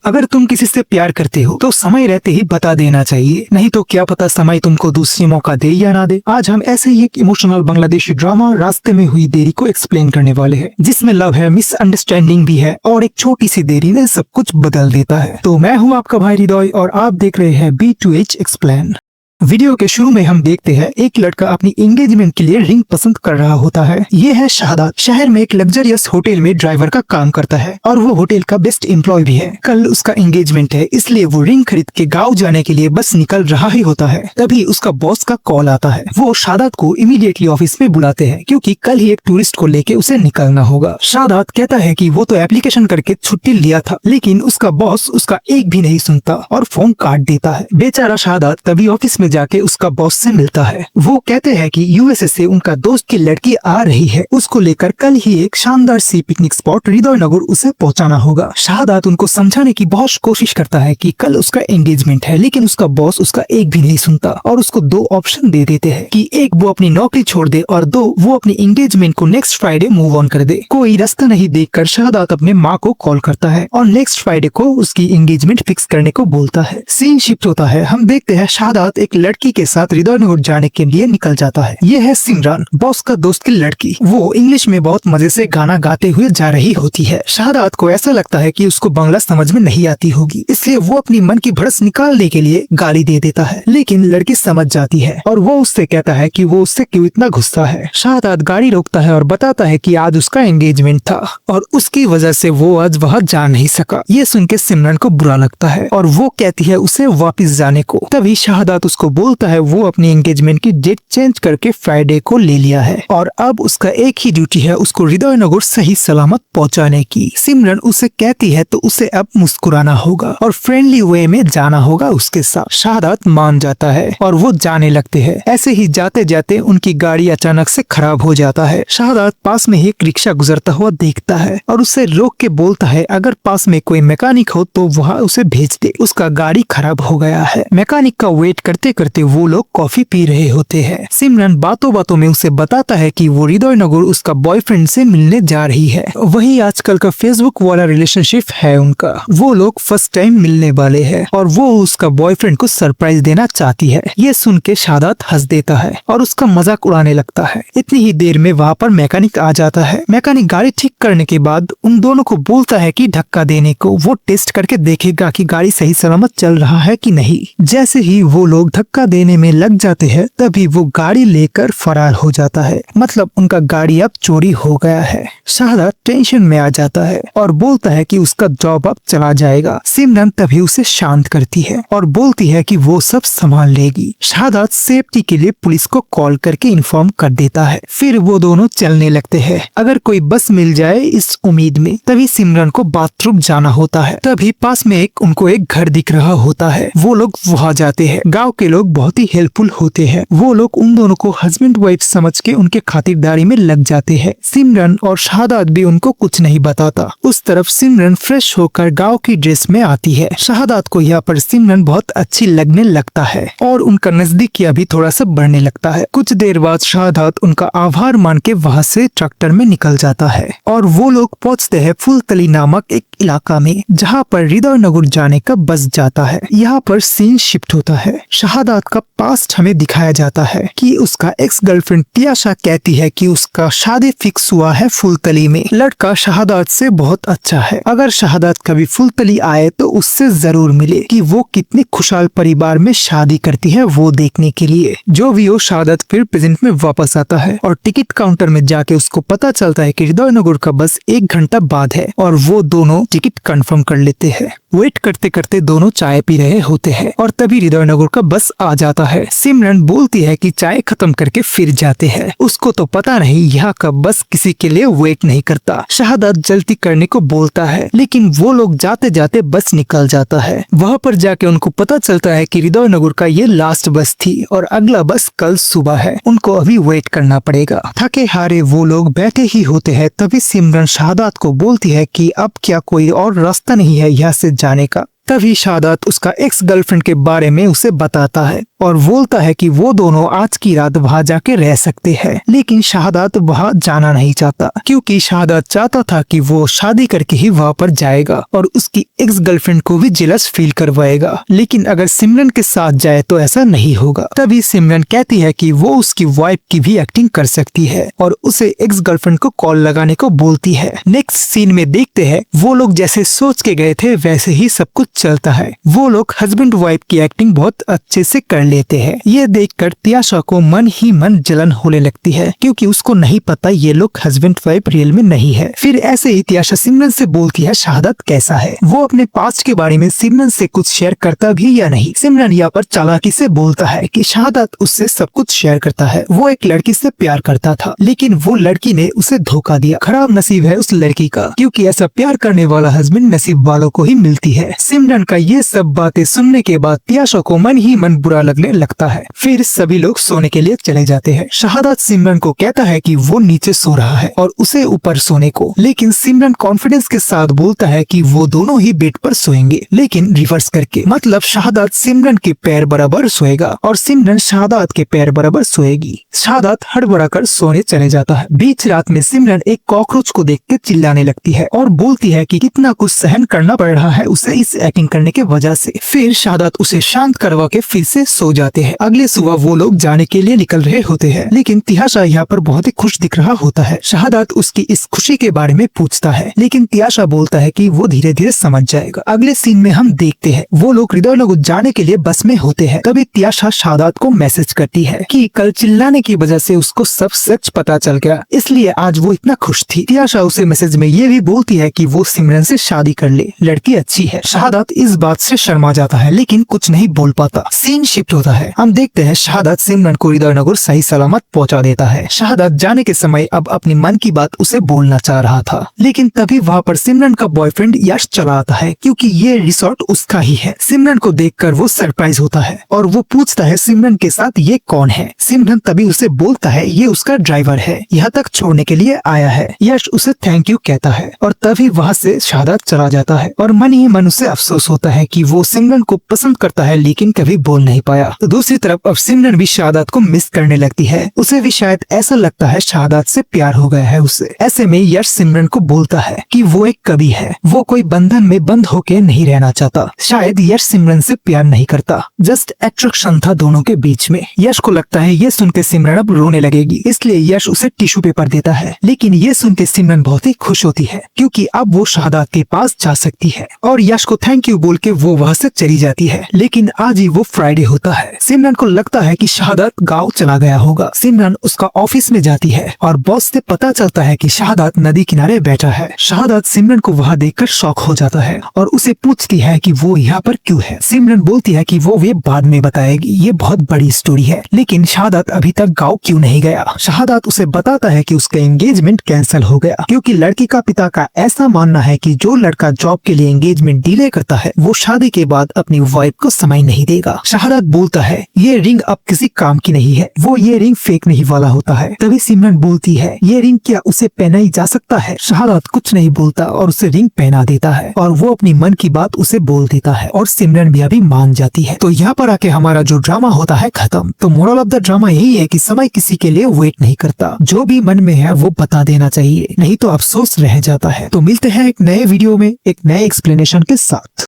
अगर तुम किसी से प्यार करते हो तो समय रहते ही बता देना चाहिए, नहीं तो क्या पता समय तुमको दूसरी मौका दे या ना दे। आज हम ऐसे ही एक इमोशनल बांग्लादेशी ड्रामा रास्ते में हुई देरी को एक्सप्लेन करने वाले हैं, जिसमें लव है, मिसअंडरस्टैंडिंग भी है और एक छोटी सी देरी ने सब कुछ बदल देता है। तो मैं हूँ आपका भाई हृदय और आप देख रहे हैं B2H एक्सप्लेन। वीडियो के शुरू में हम देखते हैं एक लड़का अपनी एंगेजमेंट के लिए रिंग पसंद कर रहा होता है। ये है शाहादात। शहर में एक लग्जरियस होटल में ड्राइवर का काम करता है और वो होटल का बेस्ट एम्प्लॉय भी है। कल उसका एंगेजमेंट है, इसलिए वो रिंग खरीद के गाँव जाने के लिए बस निकल रहा ही होता है। तभी उसका बॉस का कॉल आता है। वो शाहादात को इमीडिएटली ऑफिस में बुलाते हैं क्योंकि कल ही एक टूरिस्ट को लेके उसे निकलना होगा। शाहादात कहता है कि वो तो एप्लीकेशन करके छुट्टी लिया था, लेकिन उसका बॉस उसका एक भी नहीं सुनता और फोन काट देता है। बेचारा शाहादात तभी ऑफिस में जाके उसका बॉस से मिलता है। वो कहते हैं कि यूएसए से उनका दोस्त की लड़की आ रही है, उसको लेकर कल ही एक शानदार सी पिकनिक स्पॉट हृदयनगर उसे पहुंचाना होगा। शाहादात उनको समझाने की बहुत कोशिश करता है कि कल उसका एंगेजमेंट है, लेकिन उसका बॉस उसका एक भी नहीं सुनता और उसको दो ऑप्शन दे देते हैं कि एक वो अपनी नौकरी छोड़ दे और दो वो अपनी एंगेजमेंट को नेक्स्ट फ्राइडे मूव ऑन कर दे। कोई रास्ता नहीं देखकर शाहादात अपने माँ को कॉल करता है और नेक्स्ट फ्राइडे को उसकी एंगेजमेंट फिक्स करने को बोलता है। सीन शिफ्ट होता है। हम देखते हैं शाहादात एक लड़की के साथ हृदयनगर जाने के लिए निकल जाता है। ये है सिमरन, बॉस का दोस्त की लड़की। वो इंग्लिश में बहुत मजे से गाना गाते हुए जा रही होती है। शाहादात को ऐसा लगता है कि उसको बांग्ला समझ में नहीं आती होगी, इसलिए वो अपनी मन की भड़स निकालने के लिए गाली दे देता है, लेकिन लड़की समझ जाती है और वो उससे कहता है कि वो उससे क्यों इतना गुस्सा है। शाहादात गाड़ी रोकता है और बताता है कि आज उसका एंगेजमेंट था और उसकी वजह से वो आज वहाँ जा नहीं सका। ये सुन के सिमरन को बुरा लगता है और वो कहती है उसे वापिस जाने को। तभी शाहादात उसको बोलता है वो अपनी एंगेजमेंट की डेट चेंज करके फ्राइडे को ले लिया है और अब उसका एक ही ड्यूटी है उसको हृदयनगर सही सलामत पहुंचाने की। सिमरन उसे कहती है तो उसे अब मुस्कुराना होगा और फ्रेंडली वे में जाना होगा उसके साथ। शाहादात मान जाता है और वो जाने लगते हैं। ऐसे ही जाते जाते उनकी गाड़ी अचानक से खराब हो जाता है। शाहादात पास में ही एक रिक्शा गुजरता हुआ देखता है और उसे रोक के बोलता है अगर पास में कोई मैकेनिक हो तो वहाँ उसे भेज दे, उसका गाड़ी खराब हो गया है। मैकेनिक का वेट करते करते वो लोग कॉफी पी रहे होते हैं। सिमरन बातों बातों में उसे बताता है कि वो हृदयनगर उसका बॉयफ्रेंड से मिलने जा रही है। वही आजकल का फेसबुक वाला रिलेशनशिप है उनका। वो लोग फर्स्ट टाइम मिलने वाले हैं और वो उसका बॉयफ्रेंड को सरप्राइज देना चाहती है। ये सुन के शाहादात हंस देता है और उसका मजाक उड़ाने लगता है। इतनी ही देर में वहाँ पर मैकेनिक आ जाता है। मैकेनिक गाड़ी ठीक करने के बाद उन दोनों को बोलता है कि धक्का देने को। वो टेस्ट करके देखेगा कि गाड़ी सही सलामत चल रहा है कि नहीं। जैसे ही वो लोग धक्का देने में लग जाते हैं तभी वो गाड़ी लेकर फरार हो जाता है। मतलब उनका गाड़ी अब चोरी हो गया है। शाहादात टेंशन में आ जाता है और बोलता है कि उसका जॉब अब चला जाएगा। सिमरन तभी उसे शांत करती है और बोलती है कि वो सब संभाल लेगी। शाहादात सेफ्टी के लिए पुलिस को कॉल करके इन्फॉर्म कर देता है। फिर वो दोनों चलने लगते हैं, अगर कोई बस मिल जाए इस उम्मीद में। तभी सिमरन को बाथरूम जाना होता है। तभी पास में उनको एक घर दिख रहा होता है। वो लोग वहाँ जाते हैं। गाँव के लोग बहुत ही हेल्पफुल होते हैं। वो लोग उन दोनों को हस्बैंड वाइफ समझ के उनके खातिरदारी में लग जाते हैं। सिमरन और शाहादात भी उनको कुछ नहीं बताता। उस तरफ सिमरन फ्रेश होकर गांव की ड्रेस में आती है। शाहादात को यहाँ पर सिमरन बहुत अच्छी लगने लगता है और उनका नजदीकियां भी थोड़ा सा बढ़ने लगता है। कुछ देर बाद शाहादात उनका आभार मान के वहाँ से ट्रैक्टर में निकल जाता है और वो लोग पहुँचते हैं फुलतली नामक एक इलाका में, जहाँ पर हृदयनगर जाने का बस जाता है। यहाँ पर सीन शिफ्ट होता है। शाहादात का पास्ट हमें दिखाया जाता है कि उसका एक्स गर्लफ्रेंड तियाशा कहती है कि उसका शादी फिक्स हुआ है फुलतली में। लड़का शाहादात से बहुत अच्छा है। अगर शाहादात कभी फुलतली आए तो उससे जरूर मिले कि वो कितने खुशहाल परिवार में शादी करती है, वो देखने के लिए। जो भी हो, शाहादात फिर प्रेजेंट में वापस आता है और टिकट काउंटर में जाके उसको पता चलता है कि हृदयनगर का बस 1 घंटा बाद है और वो दोनों टिकट कंफर्म कर लेते हैं। वेट करते करते दोनों चाय पी रहे होते हैं और तभी हृदयनगर का बस आ जाता है। सिमरन बोलती है कि चाय खत्म करके फिर जाते हैं। उसको तो पता नहीं यहाँ का बस किसी के लिए वेट नहीं करता। शाहादात जल्दी करने को बोलता है, लेकिन वो लोग जाते जाते बस निकल जाता है। वहाँ पर जाके उनको पता चलता है कि हृदयनगर का ये लास्ट बस थी और अगला बस कल सुबह है। उनको अभी वेट करना पड़ेगा। थके हारे वो लोग बैठे ही होते हैं। तभी सिमरन शाहादात को बोलती है कि अब क्या कोई और रास्ता नहीं है यहाँ से जाने का। तभी शहादत उसका एक्स गर्लफ्रेंड के बारे में उसे बताता है और बोलता है कि वो दोनों आज की रात वहाँ जाके रह सकते हैं। लेकिन शहादत वहाँ जाना नहीं चाहता क्योंकि शहादत चाहता था कि वो शादी करके ही वहाँ पर जाएगा और उसकी एक्स गर्लफ्रेंड को भी जेलस फील करवाएगा। लेकिन अगर सिमरन के साथ जाए तो ऐसा नहीं होगा। तभी सिमरन कहती है कि वो उसकी वाइफ की भी एक्टिंग कर सकती है और उसे एक्स गर्लफ्रेंड को कॉल लगाने को बोलती है। नेक्स्ट सीन में देखते हैं वो लोग जैसे सोच के गए थे वैसे ही सब कुछ चलता है। वो लोग हस्बैंड वाइफ की एक्टिंग बहुत अच्छे से कर लेते हैं। ये देखकर त्याशा को मन ही मन जलन होने लगती है क्योंकि उसको नहीं पता ये लोग हस्बैंड वाइफ रियल में नहीं है। फिर ऐसे ही त्याशा सिमरन से बोलती है शहादत कैसा है। वो अपने पास्ट के बारे में सिमरन से कुछ शेयर करता भी या नहीं। सिमरन यहाँ पर चालाकी से बोलता है कि शहादत उससे सब कुछ शेयर करता है। वो एक लड़की से प्यार करता था लेकिन वो लड़की ने उसे धोखा दिया। खराब नसीब है उस लड़की का क्योंकि ऐसा प्यार करने वाला हस्बैंड नसीब वालों को ही मिलती है। सिमरन का ये सब बातें सुनने के बाद त्याशा को मन ही मन बुरा लगने लगता है। फिर सभी लोग सोने के लिए चले जाते हैं। शहादत सिमरन को कहता है कि वो नीचे सो रहा है और उसे ऊपर सोने को, लेकिन सिमरन कॉन्फिडेंस के साथ बोलता है कि वो दोनों ही बेड पर सोएंगे लेकिन रिवर्स करके, मतलब शहादत सिमरन के पैर बराबर सोएगा और सिमरन शहादत के पैर बराबर सोएगी। शहादत हड़बड़ा कर सोने चले जाता है। बीच रात में सिमरन एक कॉकरोच को देख के चिल्लाने लगती है और बोलती है कि कितना कुछ सहन करना पड़ रहा है उसे इस एक्टिंग करने के वजह से। फिर शहादत उसे शांत करवा के फिर से सो जाते हैं। अगले सुबह वो लोग जाने के लिए निकल रहे होते हैं लेकिन त्याशा यहाँ पर बहुत ही खुश दिख रहा होता है। शहादत उसकी इस खुशी के बारे में पूछता है लेकिन त्याशा बोलता है कि वो धीरे धीरे समझ जाएगा। अगले सीन में हम देखते हैं वो लोग हृदयनगर जाने के लिए बस में होते हैं। तभी त्याशा शहादत को मैसेज करती है कि कल चिल्लाने की वजह से उसको सब सच पता चल गया इसलिए आज वो इतना खुश थी। त्याशा उसे मैसेज में ये भी बोलती है कि वो सिमरन से शादी कर ले, लड़की अच्छी है। शहादत इस बात से शर्मा जाता है लेकिन कुछ नहीं बोल पाता। सीन शिफ्ट होता है। हम देखते हैं शहादत सिमरन को हृदयनगर सही सलामत पहुंचा देता है। शहादत जाने के समय अब अपनी मन की बात उसे बोलना चाह रहा था लेकिन तभी वहाँ पर सिमरन का बॉयफ्रेंड यश चला आता है क्योंकि ये रिसोर्ट उसका ही है। सिमरन को देखकर वो सरप्राइज होता है और वो पूछता है सिमरन के साथ ये कौन है। सिमरन तभी उसे बोलता है ये उसका ड्राइवर है, यहाँ तक छोड़ने के लिए आया है। यश उसे थैंक यू कहता है और तभी वहाँ से शहादत चला जाता है और मन ही मन उसे अफसोस होता है कि वो सिमरन को पसंद करता है लेकिन कभी बोल नहीं पाया। तो दूसरी तरफ अब सिमरन भी शहादत को मिस करने लगती है। उसे भी शायद ऐसा लगता है शहादत से प्यार हो गया है उसे। ऐसे में यश सिमरन को बोलता है कि वो एक कवि है, वो कोई बंधन में बंद होके नहीं रहना चाहता। शायद यश सिमरन से प्यार नहीं करता, जस्ट अट्रैक्शन था दोनों के बीच में। यश को लगता है ये सुन के सिमरन अब रोने लगेगी इसलिए यश उसे टिश्यू पेपर देता है लेकिन ये सुन के सिमरन बहुत ही खुश होती है क्योंकि अब वो शहादत के पास जा सकती है और यश को थैंक यू बोल के वो वहाँ से चली जाती है। लेकिन आज ही वो फ्राइडे होता है। सिमरन को लगता है कि शहादत गाँव चला गया होगा। सिमरन उसका ऑफिस में जाती है और बॉस से पता चलता है कि शहादत नदी किनारे बैठा है। शहादत सिमरन को वहाँ देखकर शॉक हो जाता है और उसे पूछती है कि वो यहाँ पर क्यों है। सिमरन बोलती है कि वो वे बाद में बताएगी, ये बहुत बड़ी स्टोरी है। लेकिन शहादत अभी तक गाँव क्यों नहीं गया। शहादत उसे बताता है कि उसका एंगेजमेंट कैंसिल हो गया क्योंकि लड़की का पिता का ऐसा मानना है कि जो लड़का जॉब के लिए एंगेजमेंट डिले करता है वो शादी के बाद अपनी वाइफ को समय नहीं देगा। शहादत बोलता है ये रिंग अब किसी काम की नहीं है, वो ये रिंग फेंक नहीं वाला होता है। तभी सिमरन बोलती है ये रिंग क्या उसे पहना ही जा सकता है। शहादत कुछ नहीं बोलता और उसे रिंग पहना देता है और वो अपनी मन की बात उसे बोल देता है और सिमरन भी अभी मान जाती है। तो यहाँ पर आके हमारा जो ड्रामा होता है खत्म। तो मोरल ऑफ द ड्रामा यही है कि समय किसी के लिए वेट नहीं करता, जो भी मन में है वो बता देना चाहिए, नहीं तो अफसोस रह जाता है। तो मिलते हैं एक नए वीडियो में एक नए एक्सप्लेनेशन के साथ।